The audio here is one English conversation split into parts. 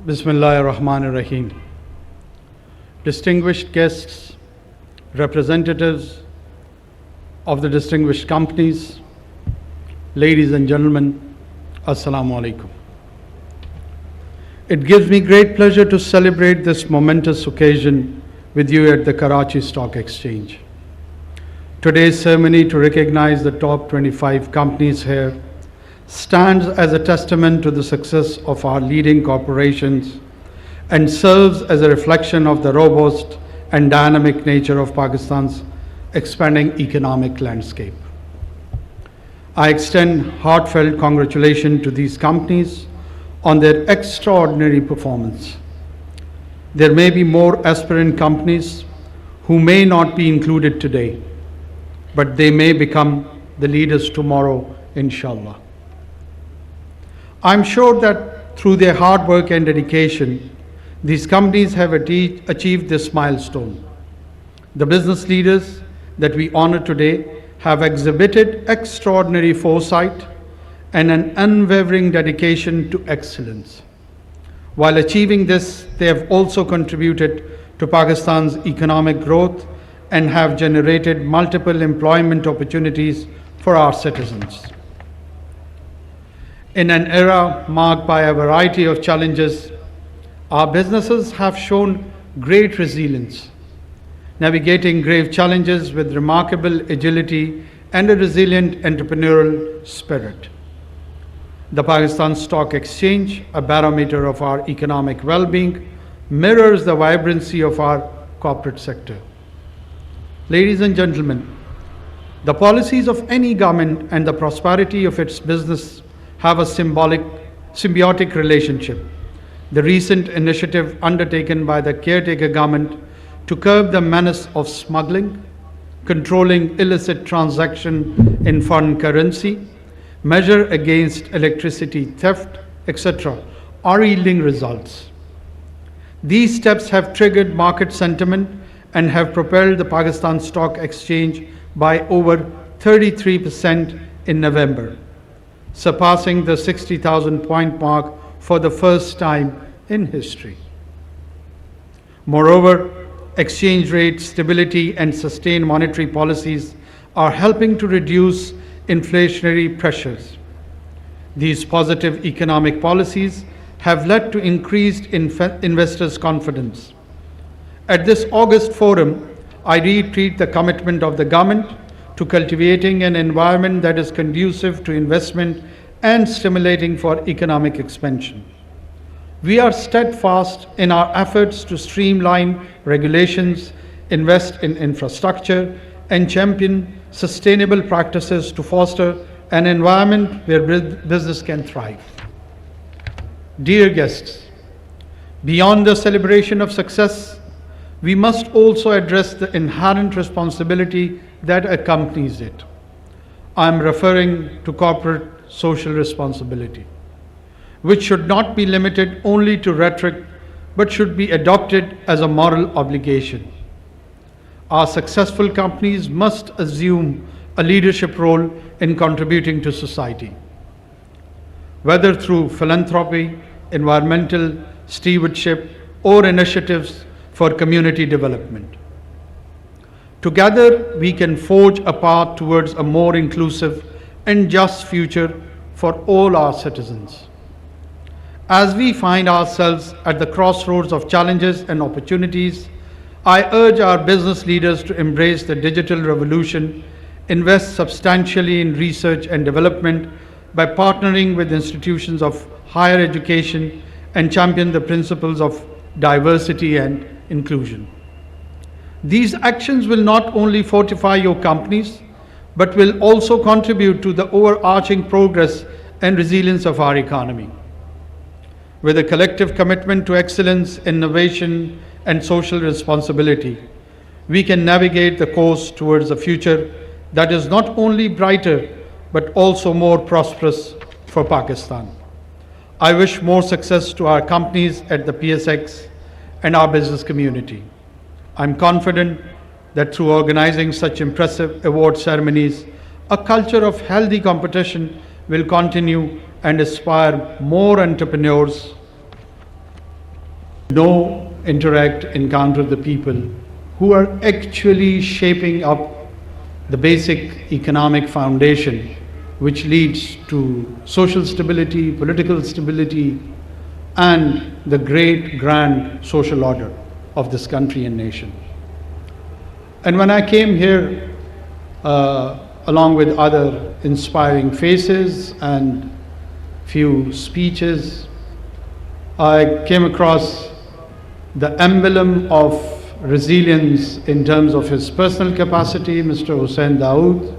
Bismillahir Rahmanir Rahim. Distinguished guests, representatives of the distinguished companies, ladies and gentlemen, Assalamu alaikum. It gives me great pleasure to celebrate this momentous occasion with you at the Karachi Stock Exchange. Today's ceremony to recognize the top 25 companies here stands as a testament to the success of our leading corporations and serves as a reflection of the robust and dynamic nature of Pakistan's expanding economic landscape. I extend heartfelt congratulations to these companies on their extraordinary performance. There may be more aspirant companies who may not be included today, but they may become the leaders tomorrow, inshallah. I'm sure that through their hard work and dedication, these companies have achieved this milestone. The business leaders that we honor today have exhibited extraordinary foresight and an unwavering dedication to excellence. While achieving this, they have also contributed to Pakistan's economic growth and have generated multiple employment opportunities for our citizens. In an era marked by a variety of challenges, our businesses have shown great resilience, navigating grave challenges with remarkable agility and a resilient entrepreneurial spirit. The Pakistan Stock Exchange, a barometer of our economic well-being, mirrors the vibrancy of our corporate sector. Ladies and gentlemen, the policies of any government and the prosperity of its business have a symbiotic relationship. The recent initiative undertaken by the Caretaker government to curb the menace of smuggling, controlling illicit transaction in foreign currency, measure against electricity theft, etc., are yielding results. These steps have triggered market sentiment and have propelled the Pakistan Stock Exchange by over 33% in November, surpassing the 60,000 point mark for the first time in history. Moreover, exchange rate stability and sustained monetary policies are helping to reduce inflationary pressures. These positive economic policies have led to increased investors' confidence. At this August forum, I reiterate the commitment of the government to cultivating an environment that is conducive to investment and stimulating for economic expansion. We are steadfast in our efforts to streamline regulations, invest in infrastructure, and champion sustainable practices to foster an environment where business can thrive. Dear guests, beyond the celebration of success, we must also address the inherent responsibility that accompanies it. I am referring to corporate social responsibility, which should not be limited only to rhetoric, but should be adopted as a moral obligation. Our successful companies must assume a leadership role in contributing to society, whether through philanthropy, environmental stewardship, or initiatives for community development. Together, we can forge a path towards a more inclusive and just future for all our citizens. As we find ourselves at the crossroads of challenges and opportunities, I urge our business leaders to embrace the digital revolution, invest substantially in research and development by partnering with institutions of higher education, and champion the principles of diversity and inclusion. These actions will not only fortify your companies, but will also contribute to the overarching progress and resilience of our economy. With a collective commitment to excellence, innovation, and social responsibility, we can navigate the course towards a future that is not only brighter, but also more prosperous for Pakistan. I wish more success to our companies at the PSX and our business community. I'm confident that through organizing such impressive award ceremonies, a culture of healthy competition will continue and inspire more entrepreneurs know, interact, encounter the people who are actually shaping up the basic economic foundation which leads to social stability, political stability, and the great grand social order of this country and nation. And when I came here, along with other inspiring faces and few speeches, I came across the emblem of resilience in terms of his personal capacity, Mr. Hussein Dawood.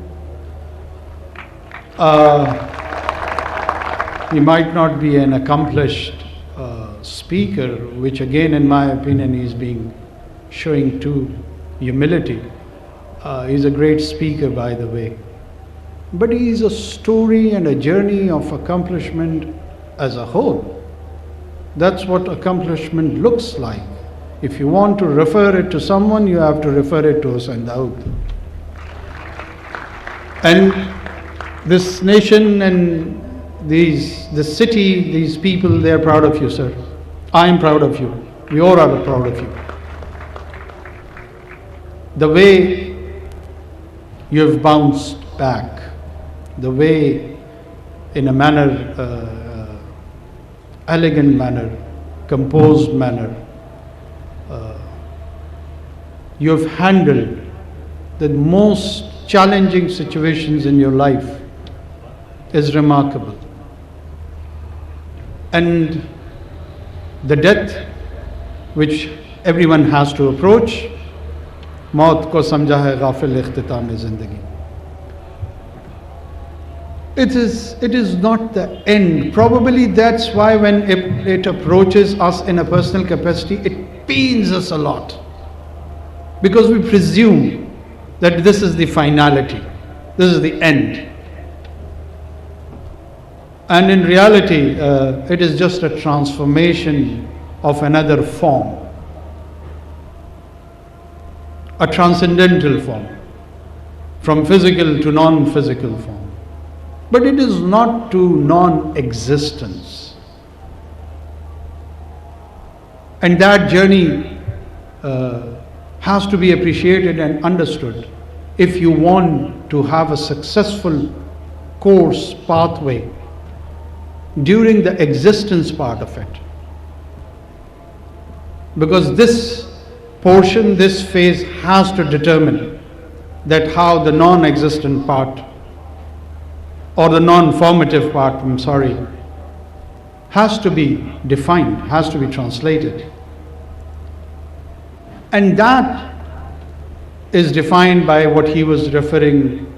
He might not be an accomplished speaker, which again, in my opinion, is showing too humility. He's a great speaker, by the way. But he is a story and a journey of accomplishment as a whole. That's what accomplishment looks like. If you want to refer it to someone, you have to refer it to Hussein Dawood. And this nation and this city, these people, they are proud of you, sir. I am proud of you. We all are proud of you. The way you have bounced back, the way in a manner, elegant manner, composed manner, you have handled the most challenging situations in your life is remarkable. And the death which everyone has to approach, मौत को समझा है गाफिल इख्तिताम ज़िंदगी. It is not the end. Probably that's why when it approaches us in a personal capacity, it pains us a lot. Because we presume that this is the finality, this is the end. And in reality, it is just a transformation of another form, a transcendental form, from physical to non-physical form. But it is not to non-existence. And that journey has to be appreciated and understood if you want to have a successful course, pathway during the existence part of it. Because this portion, this phase has to determine that how the non-existent part or the non-formative part, has to be defined, has to be translated. And that is defined by what he was referring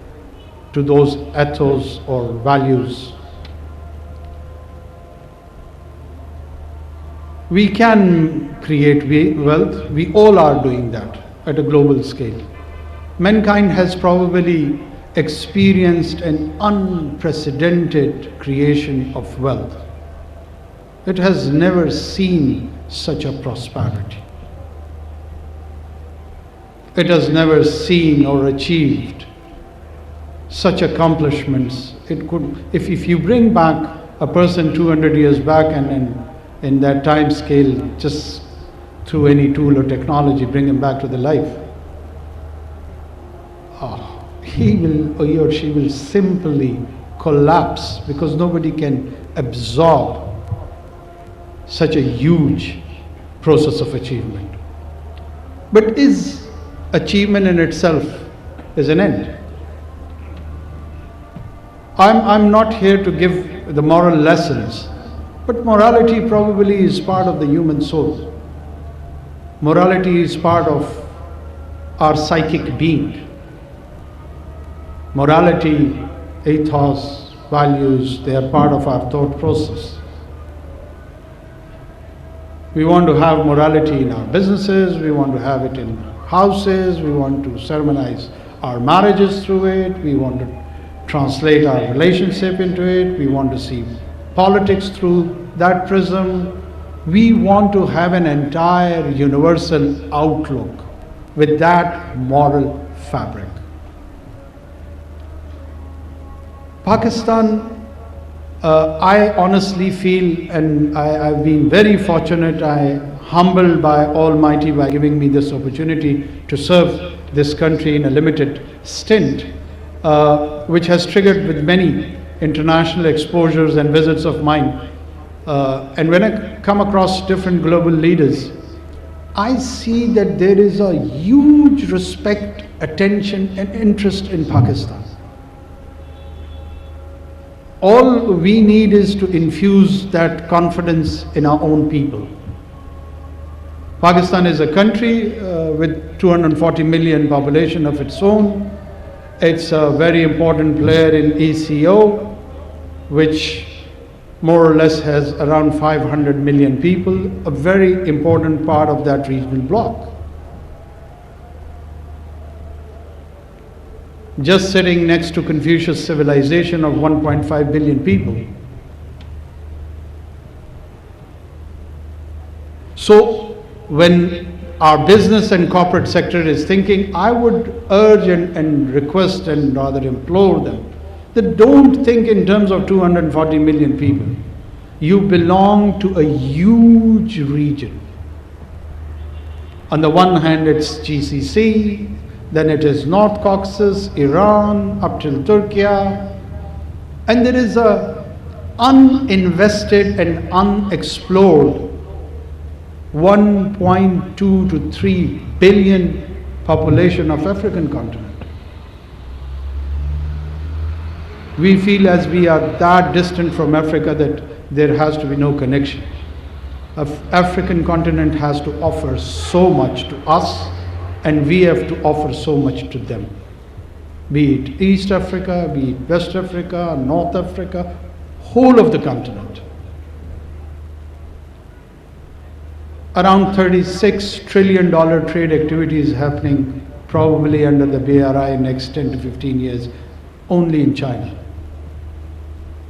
to, those ethos or values. We can create wealth, we all are doing that at a global scale. Mankind has probably experienced an unprecedented creation of wealth. It has never seen such a prosperity. It has never seen or achieved such accomplishments. It could, if you bring back a person 200 years back and in that time scale, just through any tool or technology, bring him back to the life, he or she will simply collapse, because nobody can absorb such a huge process of achievement. But is achievement in itself is an end? I'm not here to give the moral lessons, but morality probably is part of the human soul. Morality is part of our psychic being. Morality, ethos, values, they are part of our thought process. We want to have morality in our businesses, we want to have it in houses, we want to ceremonize our marriages through it, we want to translate our relationship into it, we want to see politics through that prism. We want to have an entire universal outlook with that moral fabric. Pakistan I honestly feel, and I've been very fortunate, humbled by Almighty by giving me this opportunity to serve this country in a limited stint, which has triggered with many international exposures and visits of mine. And when I come across different global leaders, I see that there is a huge respect, attention, and interest in Pakistan. All we need is to infuse that confidence in our own people. Pakistan is a country with 240 million population of its own. It's a very important player in ECO, which more or less has around 500 million people, a very important part of that regional bloc. Just sitting next to Confucius civilization of 1.5 billion people. So when our business and corporate sector is thinking, I would urge and request and rather implore them that don't think in terms of 240 million people. You belong to a huge region. On the one hand, it's GCC, then it is North Caucasus, Iran, up till Turkey, and there is a uninvested and unexplored 1.2 to 3 billion population of African continent. We feel as we are that distant from Africa that there has to be no connection. African continent has to offer so much to us, and we have to offer so much to them. Be it East Africa, be it West Africa, North Africa, whole of the continent. Around $36 trillion trade activities happening probably under the BRI next 10 to 15 years, only in China.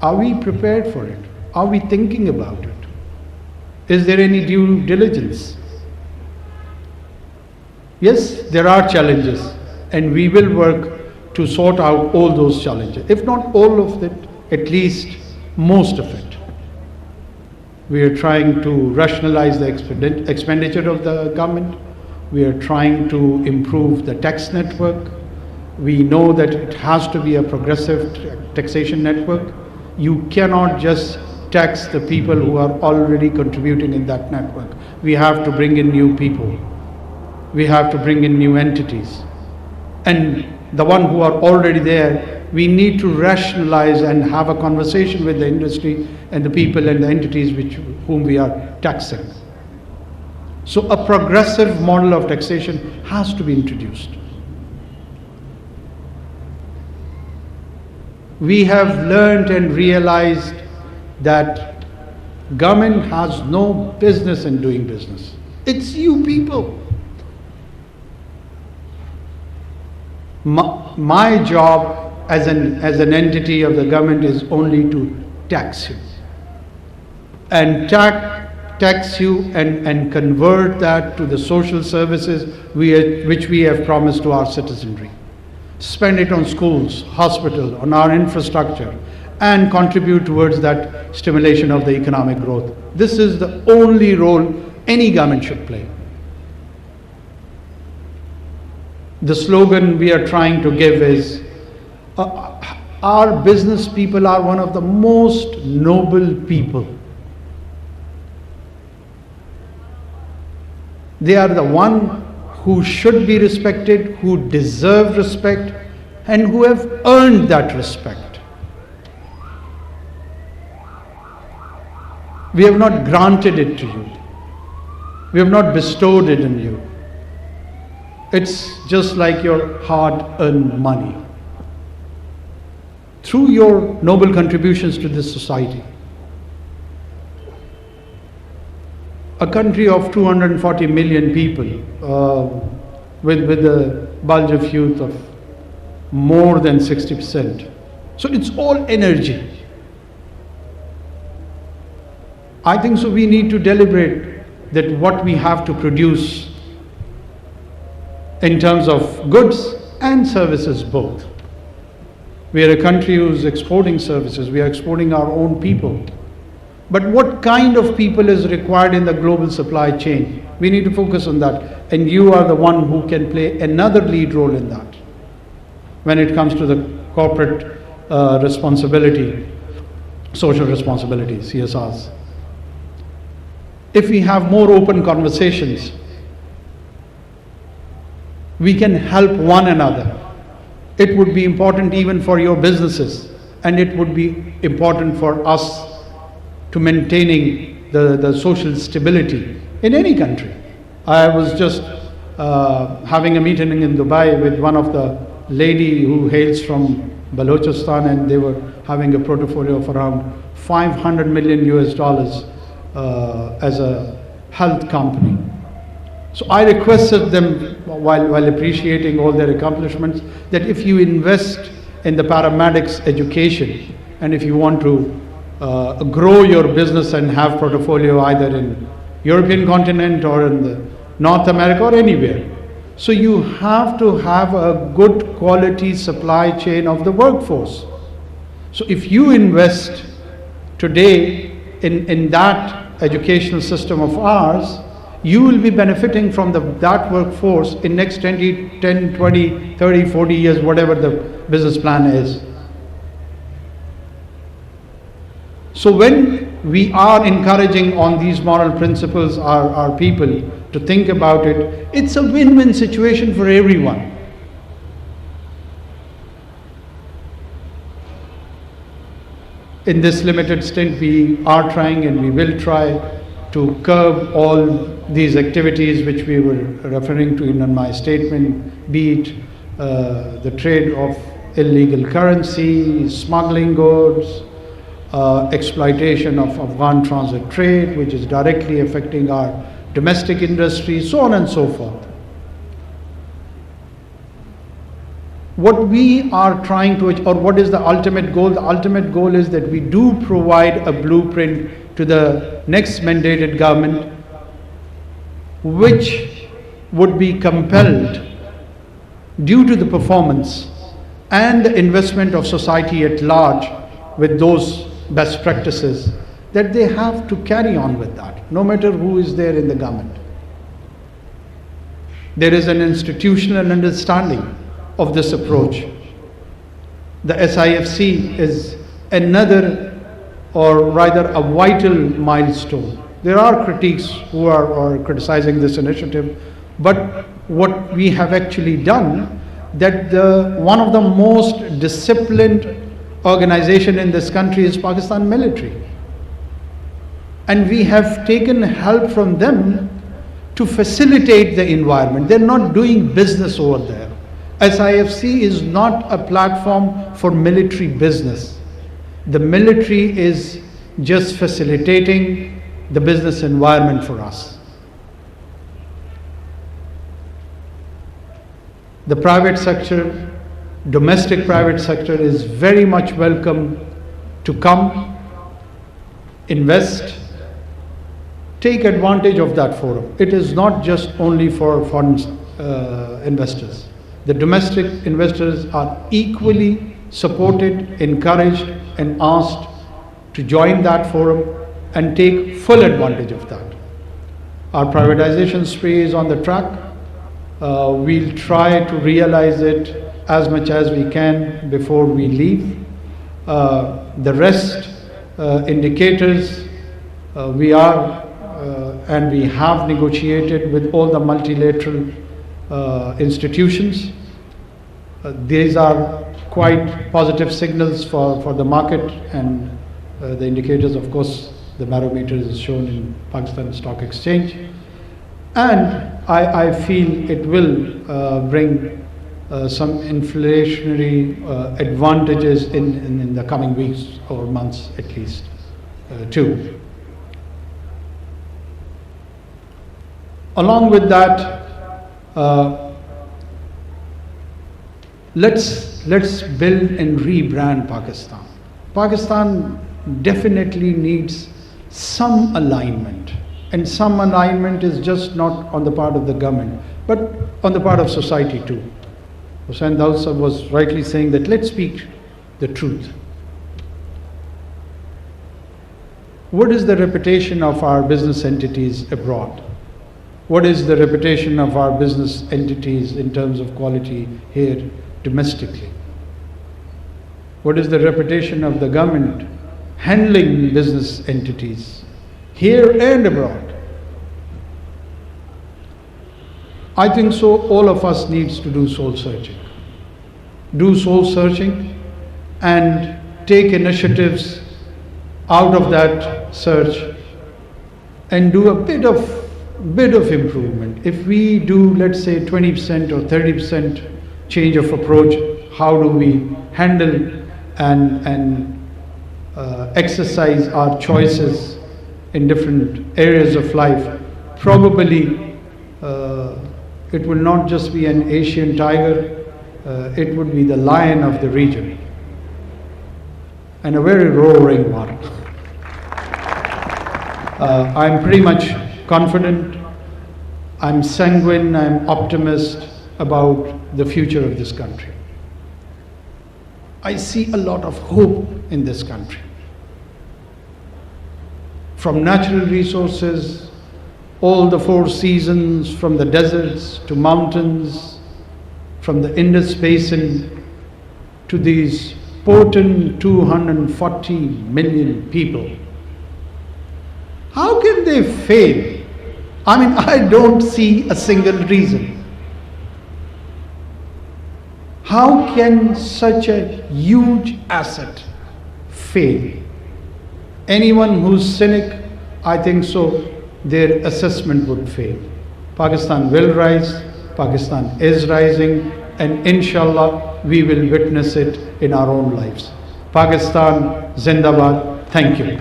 Are we prepared for it? Are we thinking about it? Is there any due diligence? Yes, there are challenges, and we will work to sort out all those challenges. If not all of it, at least most of it. We are trying to rationalize the expenditure of the government. We are trying to improve the tax network. We know that it has to be a progressive taxation network. You cannot just tax the people who are already contributing in that network. We have to bring in new people. We have to bring in new entities. And the one who are already there, we need to rationalize and have a conversation with the industry and the people and the entities whom we are taxing. So a progressive model of taxation has to be introduced. We have learned and realized that government has no business in doing business. It's you people. My job as an entity of the government is only to tax you. And tax you and convert that to the social services which we have promised to our citizenry. Spend it on schools, hospitals, on our infrastructure, and contribute towards that stimulation of the economic growth. This is the only role any government should play. The slogan we are trying to give is, our business people are one of the most noble people. They are the one who should be respected, who deserve respect, and who have earned that respect. We have not granted it to you. We have not bestowed it on you. It's just like your hard-earned money. Through your noble contributions to this society. A country of 240 million people with a bulge of youth of more than 60%. So it's all energy. I think so we need to deliberate that what we have to produce in terms of goods and services both. We are a country who's exporting services. We are exporting our own people. But what kind of people is required in the global supply chain? We need to focus on that. And you are the one who can play another lead role in that when it comes to the corporate responsibility, social responsibility, CSRs. If we have more open conversations, we can help one another. It would be important even for your businesses, and it would be important for us to maintaining the social stability in any country. I was just having a meeting in Dubai with one of the lady who hails from Balochistan, and they were having a portfolio of around 500 million US dollars as a health company. So I requested them, while appreciating all their accomplishments, that if you invest in the paramedics education, and if you want to grow your business and have portfolio either in European continent or in the North America or anywhere, so you have to have a good quality supply chain of the workforce. So if you invest today in that educational system of ours, you will be benefiting from that workforce in next 10, 20, 30, 40 years, whatever the business plan is. So when we are encouraging on these moral principles our people to think about it, it's a win-win situation for everyone. In this limited stint, we are trying and we will try to curb all these activities which we were referring to in my statement, be it the trade of illegal currency, smuggling goods, exploitation of Afghan transit trade, which is directly affecting our domestic industry, so on and so forth. What we are trying to, or what is the ultimate goal? The ultimate goal is that we do provide a blueprint to the next mandated government, which would be compelled, due to the performance and the investment of society at large with those best practices, that they have to carry on with that, no matter who is there in the government. There is an institutional understanding of this approach. The SIFC is another, or rather a vital milestone. There are critics who are criticizing this initiative, but what we have actually done, that one of the most disciplined organization in this country is Pakistan military. And we have taken help from them to facilitate the environment. They're not doing business over there. SIFC is not a platform for military business. The military is just facilitating the business environment for us. The private sector, domestic private sector, is very much welcome to come, invest, take advantage of that forum. It is not just only for foreign investors. The domestic investors are equally supported, encouraged, and asked to join that forum and take full advantage of that. Our privatization spree is on the track. We'll try to realize it as much as we can before we leave. The rest indicators, we are and we have negotiated with all the multilateral institutions. These are quite positive signals for the market, and the indicators, of course, the barometer is shown in Pakistan Stock Exchange. And I feel it will bring some inflationary advantages in the coming weeks or months at least too. Along with that, let's build and rebrand Pakistan. Pakistan definitely needs some alignment, and some alignment is just not on the part of the government, but on the part of society too. Hussain Daud Sahab was rightly saying that let's speak the truth. What is the reputation of our business entities abroad? What is the reputation of our business entities in terms of quality here domestically? What is the reputation of the government handling business entities here and abroad? I think so all of us needs to do soul searching. Do soul searching and take initiatives out of that search and do a bit of improvement. If we do, let's say, 20% or 30% change of approach, how do we handle and exercise our choices in different areas of life? Probably it will not just be an Asian tiger, it would be the lion of the region, and a very roaring one. I'm pretty much confident, I'm sanguine, I'm optimist about the future of this country. I see a lot of hope in this country. From natural resources, all the four seasons, from the deserts to mountains, from the Indus Basin to these potent 240 million people. How can they fail? I mean, I don't see a single reason. How can such a huge asset fail? Anyone who's cynic, I think so, their assessment would fail. Pakistan will rise, Pakistan is rising, and inshallah we will witness it in our own lives. Pakistan Zindabad. Thank you.